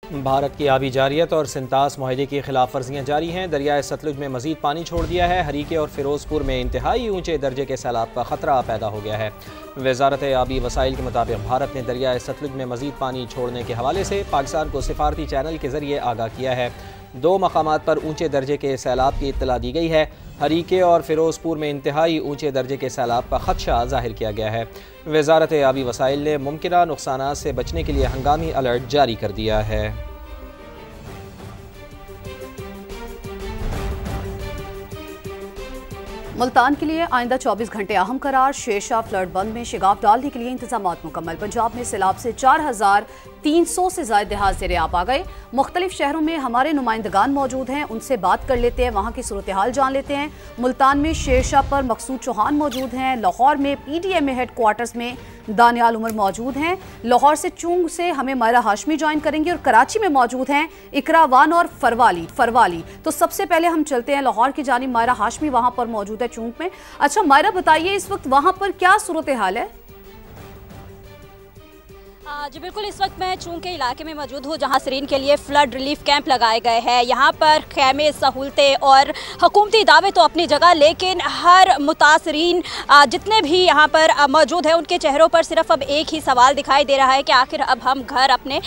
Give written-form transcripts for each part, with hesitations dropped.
भारत की आबी जारियत और सिंतास मुआहदे की खिलाफ वर्जियाँ जारी हैं। दरियाए सतलुज में मजीद पानी छोड़ दिया है। हरीके और फिरोजपुर में इंतहाई ऊंचे दर्जे के सैलाब का खतरा पैदा हो गया है। वजारत आबी वसाइल के मुताबिक भारत ने दरियाए सतलुज में मजीद पानी छोड़ने के हवाले से पाकिस्तान को सिफारती चैनल के जरिए आगाह किया है। 2 मकामात पर ऊंचे दर्जे के सैलाब की इत्तला दी गई है। हरीके और फिरोजपुर में इंतहाई ऊंचे दर्जे के सैलाब का खदशा जाहिर किया गया है। वजारत आबी वसाइल ने मुमकिना नुकसानात से बचने के लिए हंगामी अलर्ट जारी कर दिया है। मुल्तान के लिए आइंदा 24 घंटे अहम करार। शेरशाह फ्लड बंद में शिगाफ डालने के लिए इंतजाम मुकम्मल। पंजाब में सैलाब से 4300 से ज्यादा देहात ज़ेर-ए-आब आ गए। मुख्तलिफ शहरों में हमारे नुमाइंदगान मौजूद हैं, उनसे बात कर लेते हैं, वहाँ की सूरत हाल जान लेते हैं। मुल्तान में शेरशाह पर मकसूद चौहान मौजूद हैं। लाहौर में PDMA हेड क्वार्टर्स में दानियाल उमर मौजूद हैं। लाहौर से चुंग से हमें मायरा हाशमी ज्वाइन करेंगे और कराची में मौजूद हैं इकरावान और फरवाली। तो सबसे पहले हम चलते हैं लाहौर की जानिब। मायरा हाशमी वहाँ पर मौजूद है चुंग में। अच्छा मायरा, बताइए इस वक्त वहाँ पर क्या सूरत हाल है? जी बिल्कुल, इस वक्त मैं चूंग के इलाके में मौजूद हूँ जहाँ सरीन के लिए फ्लड रिलीफ कैंप लगाए गए हैं। यहाँ पर खैमे, सहूलतें और हुकूमती दावे तो अपनी जगह, लेकिन हर मुतासरीन जितने भी यहाँ पर मौजूद हैं उनके चेहरों पर सिर्फ अब एक ही सवाल दिखाई दे रहा है कि आखिर अब हम घर अपने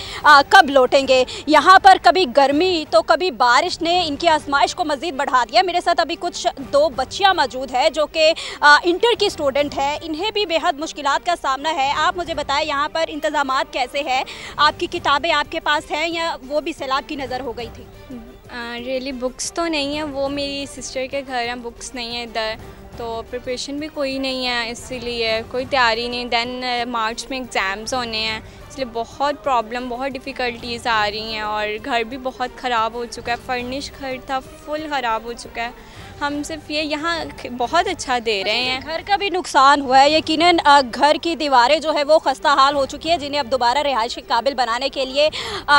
कब लौटेंगे। यहाँ पर कभी गर्मी तो कभी बारिश ने इनकी आजमाइश को मज़ीद बढ़ा दिया। मेरे साथ अभी कुछ 2 बच्चियाँ मौजूद हैं जो कि इंटर की स्टूडेंट है। इन्हें भी बेहद मुश्किलात का सामना है। आप मुझे बताएं यहाँ पर इंतजाम कैसे है? आपकी किताबें आपके पास हैं या वो भी सैलाब की नज़र हो गई थी? रियली बुक्स तो नहीं है, वो मेरी सिस्टर के घर हैं, बुक्स नहीं है इधर, तो प्रिपरेशन भी कोई नहीं है, इसीलिए कोई तैयारी नहीं। दैन मार्च में एग्ज़ाम्स होने हैं, इसलिए बहुत प्रॉब्लम, बहुत डिफ़िकल्टीज़ आ रही हैं। और घर भी बहुत ख़राब हो चुका है, फर्निश घर था फुल ख़राब हो चुका है। हम सिर्फ ये यहाँ बहुत अच्छा दे रहे हैं। घर का भी नुकसान हुआ है यकीनन। घर की दीवारें जो है वो खस्ता हाल हो चुकी है, जिन्हें अब दोबारा रिहाइश के काबिल बनाने के लिए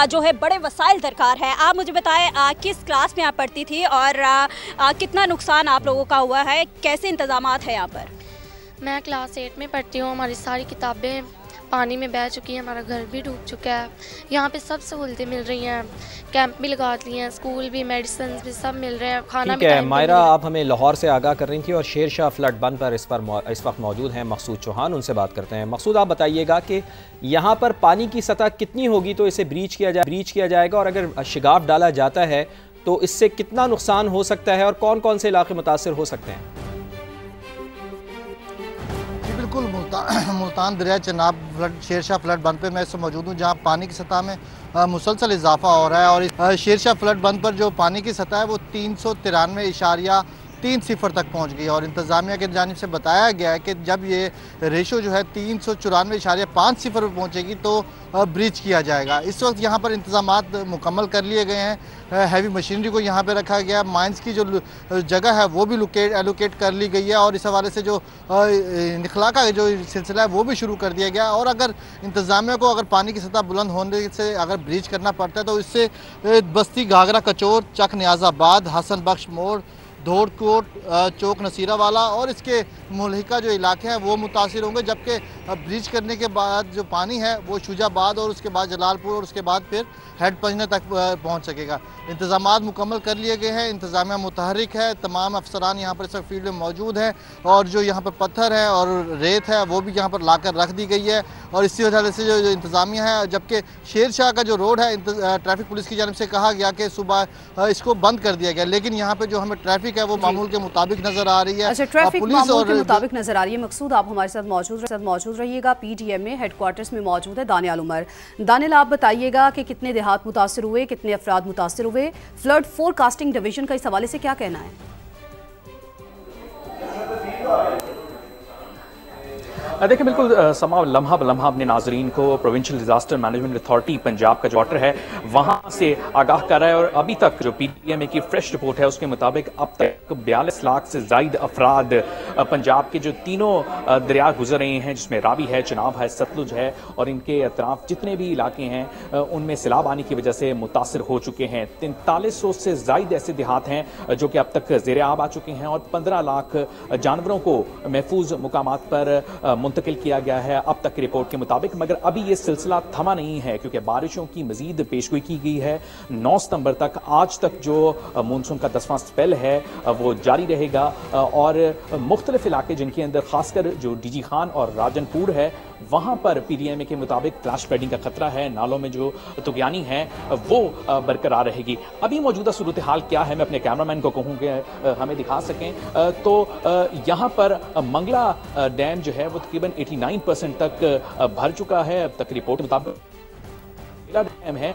जो है बड़े वसाइल दरकार है। आप मुझे बताएं किस क्लास में आप पढ़ती थी और कितना नुकसान आप लोगों का हुआ है, कैसे इंतजामात है यहाँ पर? मैं क्लास 8 में पढ़ती हूँ। हमारी सारी किताबें पानी में बह चुकी हैं, हमारा घर भी डूब चुका है। यहाँ पे सब सहूलतें मिल रही हैं, कैंप भी लगा दिए हैं, स्कूल भी, मेडिसिन भी सब मिल रहे हैं, खाना भी। मायरा, आप हमें लाहौर से आगाह कर रही थी और शेरशाह फ्लड बंद पर इस वक्त मौजूद हैं मकसूद चौहान, उनसे बात करते हैं। मकसूद, आप बताइएगा कि यहाँ पर पानी की सतह कितनी होगी तो इसे ब्रीच किया जाएगा, और अगर शिगाफ डाला जाता है तो इससे कितना नुकसान हो सकता है और कौन कौन से इलाके मुतासर हो सकते हैं? बिल्कुल, मुल्तान दरिया चनाब शेरशाह फ्लड बंद पे मैं इस मौजूद हूँ, जहाँ पानी की सतह में मुसलसल इजाफा हो रहा है। और इस शेरशाह फ्लड बंद पर जो पानी की सतह है वो 393.30 तक पहुँच गई। और इंतज़ामिया की जानिब से बताया गया है कि जब ये रेशो जो है 394.50 पर पहुँचेगी तो ब्रीच किया जाएगा। इस वक्त यहाँ पर इंतज़ामात मुकम्मल कर लिए गए हैं। हैवी मशीनरी को यहाँ पे रखा गया, माइंस की जो जगह है वो भी एलोकेट कर ली गई है, और इस हवाले से जो निखला का जो सिलसिला है वो भी शुरू कर दिया गया। और अगर इंतज़ामिया को अगर पानी की सतह बुलंद होने से अगर ब्रीच करना पड़ता है तो इससे बस्ती घाघरा कचौर, चक नियाज़ाबाद, हसन बख्श मोड़, धोड़कोट, चौक नसीरा वाला और इसके मुल्हिका जो इलाके हैं वो मुतासिर होंगे। जबकि ब्रीच करने के बाद जो पानी है वो शुजाबाद और उसके बाद जलालपुर और उसके बाद फिर हेड पंजने तक पहुंच सकेगा। इंतजामात मुकम्मल कर लिए गए हैं, इंतजामिया मुतहरिक है, तमाम अफसरान यहाँ पर इस वक्त फील्ड में मौजूद हैं, और जो यहाँ पर पत्थर है और रेत है वो भी यहाँ पर लाकर रख दी गई है। और इसी वजह से जो इंतजामिया है, जबकि शेरशाह का जो रोड है ट्रैफिक पुलिस की जानिब से कहा गया कि सुबह इसको बंद कर दिया गया, लेकिन यहाँ पर जो हमें ट्रैफिक है वो मामूल के मुताबिक नजर आ रही है। अच्छा, ट्रैफिक मामूल के मुताबिक नजर आ रही है। मकसूद, आप हमारे साथ मौजूद रहिएगा। PDMA हेडक्वार्टर्स में मौजूद है दानियाल उमर। दानियाल, आप बताइएगा कि कितने देहात मुतासिर हुए, कितने अफराद मुतासिर हुए, फ्लड फोरकास्टिंग डिवीजन का इस हवाले से क्या कहना है? देखिए, बिल्कुल समा लम्हा बलम्हा अपने नाजरीन को provincial disaster management authority Punjab का जो ऑर्डर है वहाँ से आगाह कर रहा है। और अभी तक जो PDMA की फ्रेश रिपोर्ट है उसके मुताबिक अब तक 42 लाख से ज़ायद अफराद पंजाब के जो तीनों दरिया गुजर रहे हैं, जिसमें रावी है, चनाब है, सतलुज है, और इनके अतराफ जितने भी इलाके हैं उनमें सैलाब आने की वजह से मुतासर हो चुके हैं। 4300 से ज़ायद ऐसे देहात हैं जो कि अब तक ज़ेर आब आ चुके हैं, और 15 लाख जानवरों को महफूज मुकामात पर मुंतकिल किया गया है अब तक की रिपोर्ट के मुताबिक, मगर अभी ये सिलसिला थमा नहीं है क्योंकि बारिशों की मजीद पेशगोई की गई है। 9 सितंबर तक आज तक जो मानसून का 10वां स्पेल है वो जारी रहेगा और मुख्तलिफ इलाके जिनके अंदर खासकर जो डीजी खान और राजनपुर है वहां पर PDMA के मुताबिक फ्लैश फ्लडिंग का खतरा है, नालों में जो तुगयानी है वो बरकरार रहेगी। अभी मौजूदा सूरत हाल क्या है मैं अपने कैमरामैन को कहूँगा हमें दिखा सकें तो यहाँ पर मंगला डैम जो है वो तकरीबन 89% तक भर चुका है अब तक रिपोर्ट के मुताबिक। डैम है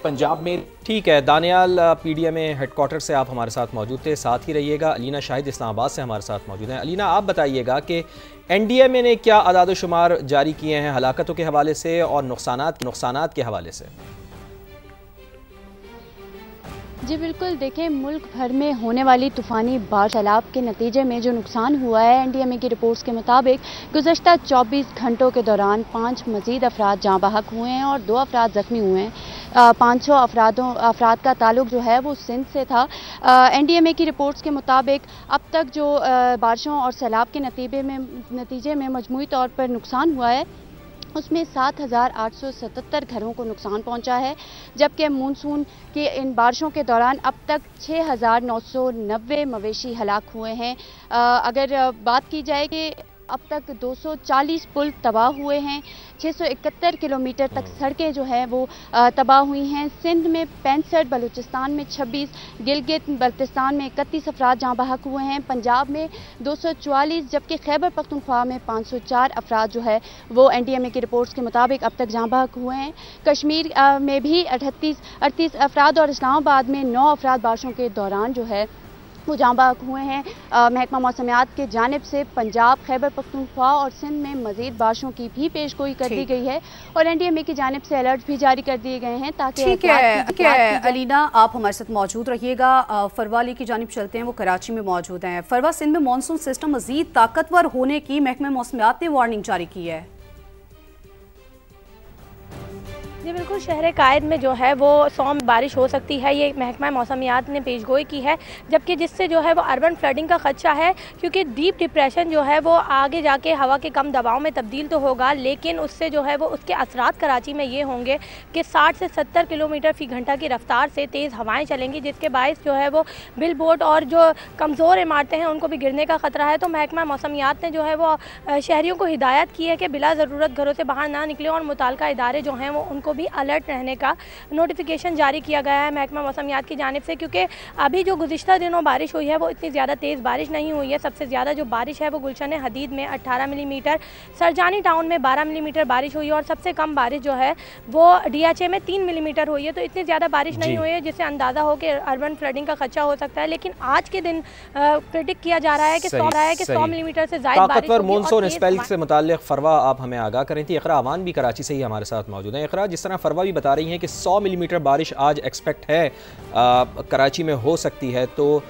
पंजाब में। ठीक है दानियाल, PDMA हेडक्वार्टर से आप हमारे साथ मौजूद थे, साथ ही रहिएगा। अलीना शाहिद इस्लामाबाद से हमारे साथ मौजूद हैं। अलीना, आप बताइएगा कि NDMA ने क्या अदाद शुमार जारी किए हैं हलाकतों के हवाले से और नुकसानात के हवाले से? जी बिल्कुल, देखें मुल्क भर में होने वाली तूफ़ानी बारिश सैलाब के नतीजे में जो नुकसान हुआ है NDMA की रिपोर्ट्स के मुताबिक गुज़श्ता 24 घंटों के दौरान 5 मज़ीद अफराद जाँ बहक हुए हैं और 2 अफराद ज़ख्मी हुए हैं। 500 अफराद का ताल्लुक जो है वो सिंध से था। NDMA की रिपोर्ट्स के मुताबिक अब तक जो बारिशों और सैलाब के नतीजे में मजमूई तौर पर नुकसान हुआ है उसमें 7,877 घरों को नुकसान पहुंचा है, जबकि मानसून की इन बारिशों के दौरान अब तक 6,990 मवेशी हलाक हुए हैं। अगर बात की जाए कि अब तक 240 पुल तबाह हुए हैं, 671 किलोमीटर तक सड़कें जो है वो तबाह हुई हैं। सिंध में 65, बलूचिस्तान में 26, गिलगित बल्तिस्तान में 31 अफराद जहाँ बहक हुए हैं, पंजाब में 244, जबकि खैबर पख्तूनख्वा में 504 अफराद जो है वो NDMA की रिपोर्ट्स के मुताबिक अब तक जहाँ बहक हुए हैं। कश्मीर में भी 38 अफराद और इस्लामाबाद में 9 अफराद बारिशों के दौरान जो है वो जाँ बहक हुए हैं। महकमा मौसमियात की जानिब से पंजाब, खैबर पख्तूनख्वा और सिंध में मजीद बारिशों की भी पेशगोई कर दी गई है और NDMA की जानिब से अलर्ट भी जारी कर दिए गए हैं ताकि ठीक है अलीना, आप हमारे साथ मौजूद रहिएगा। फरवा अली की जानिब चलते हैं, वो कराची में मौजूद हैं। फरवा, सिंध में मानसून सिस्टम मजीद ताकतवर होने की महकमा मौसमियात ने वार्निंग जारी की है। जी बिल्कुल, शहर कायद में जो है वो 100 में बारिश हो सकती है, ये महकमा मौसमियात ने पेशगोई की है, जबकि जिससे जो है वो अर्बन फ्लडिंग का खदशा है क्योंकि डीप डिप्रेशन जो है वो आगे जाके हवा के कम दबाव में तब्दील तो होगा, लेकिन उससे जो है वो उसके असरात कराची में ये होंगे कि 60 से 70 किलोमीटर फी घंटा की रफ्तार से तेज़ हवाएँ चलेंगी, जिसके बायस जो है वो बिल बोर्ड और जो कमज़ोर इमारतें हैं उनको भी गिरने का ख़तरा है। तो महकमा मौसमियात ने जो है वो शहरियों को हिदायत की है कि बिला ज़रूरत घरों से बाहर ना निकले और मुताल्लिका इदारे जो हैं वो उनको भी अलर्ट रहने का नोटिफिकेशन जारी किया गया है महकमा मौसमियात की जानिब से, क्योंकि अभी जो गुज़िश्ता दिनों बारिश हुई है वो इतनी ज़्यादा तेज़ बारिश नहीं हुई है। सबसे ज़्यादा जो बारिश है वो गुलशन हदीद में 18 मिलीमीटर, सरजानी टाउन में 12 मिलीमीटर बारिश हुई है और सबसे कम बारिश जो है वो DHA में 3 मिलीमीटर हुई है। तो इतनी ज़्यादा बारिश नहीं हुई है जिससे अंदाज़ा हो कि अर्बन फ्लडिंग का खदशा हो सकता है, लेकिन आज के दिन प्रेडिक्ट किया जा रहा है कि 100 मिलीमीटर से ज़्यादा बारिश होगी। मानसून स्पेल से मुताल्लिक फरवा आप हमें आगाह करें थी। इकरा अमान भी कराची से ही हमारे साथ मौजूद हैं। इकरा, जिस तरह फरवा भी बता रही हैं कि 100 मिलीमीटर बारिश आज एक्सपेक्ट है कराची में हो सकती है, तो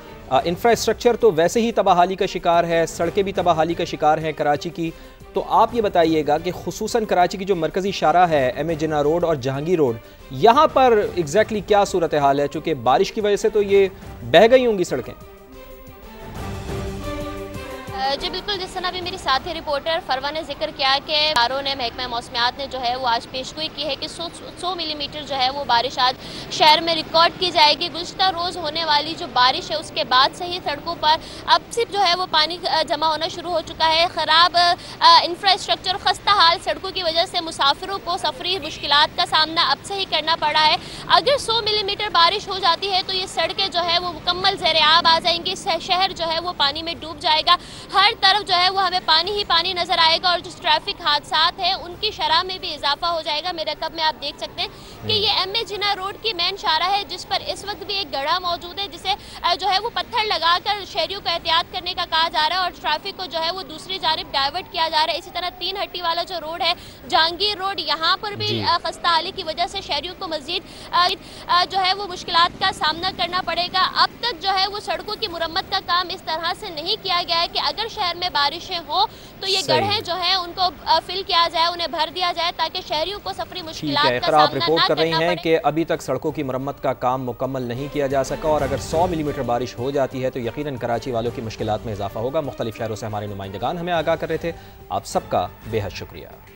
इंफ्रास्ट्रक्चर तो वैसे ही तबाहाली का शिकार है, सड़कें भी तबाहाली का शिकार हैं कराची की। तो आप ये बताइएगा कि खुसूसन कराची की जो मरकज़ी शारा है MA जिन्ना रोड और जहांगीर रोड, यहाँ पर एग्जैक्टली क्या सूरत हाल है, चूँकि बारिश की वजह से तो ये बह गई होंगी सड़कें। जी बिल्कुल, जिस तरह भी मेरी साथी रिपोर्टर फरवा ने जिक्र किया कि इदारों ने महकमा मौसमियात ने जो है वो आज पेशगोई की है कि 100 मिलीमीटर जो है वो बारिश आज शहर में रिकॉर्ड की जाएगी। गुज़श्ता रोज़ होने वाली जो बारिश है उसके बाद से ही सड़कों पर अब सिर्फ जो है वो पानी जमा होना शुरू हो चुका है। ख़राब इंफ्रास्ट्रक्चर, खस्ता हाल सड़कों की वजह से मुसाफिरों को सफरी मुश्किलात का सामना अब से ही करना पड़ा है। अगर 100 मिलीमीटर बारिश हो जाती है तो ये सड़कें जो है वो मुकम्मल ज़ेर-ए-आब आ जाएंगी, शहर जो है वो पानी में डूब जाएगा, हर तरफ जो है वो हमें पानी ही पानी नजर आएगा और जो ट्रैफिक हादसात हैं उनकी शरह में भी इजाफा हो जाएगा। मेरे रकब में आप देख सकते हैं कि ये MA जिन्ना रोड की मेन शारा है जिस पर इस वक्त भी एक गड्ढा मौजूद है जिसे जो है वो पत्थर लगाकर शहरियों को एहतियात करने का कहा जा रहा है और ट्रैफिक को जो है वो दूसरी जानिब डाइवर्ट किया जा रहा है। इसी तरह 3 हट्टी वाला जो रोड है जहांगीर रोड, यहाँ पर भी खस्ता हाली की वजह से शहरियों को मजीद जो है वो मुश्किलात का सामना करना पड़ेगा। अब तक जो है वो सड़कों की मुरम्मत का काम इस तरह से नहीं किया गया है कि अगर शहर में बारिशें हो तो ये गड्ढे जो है उनको फिल किया जाए, उन्हें भर दिया जाए ताकि शहरियों को सफरी मुश्किलात का सामना आप रिपोर्ट कर रही हैं कि अभी तक सड़कों की मरम्मत का काम मुकम्मल नहीं किया जा सका और अगर 100 मिलीमीटर बारिश हो जाती है तो यकीनन कराची वालों की मुश्किलात में इजाफा होगा। मुख्तलिफ शहरों से हमारे नुमाइंदगान हमें आगाह कर रहे थे। आप सबका बेहद शुक्रिया।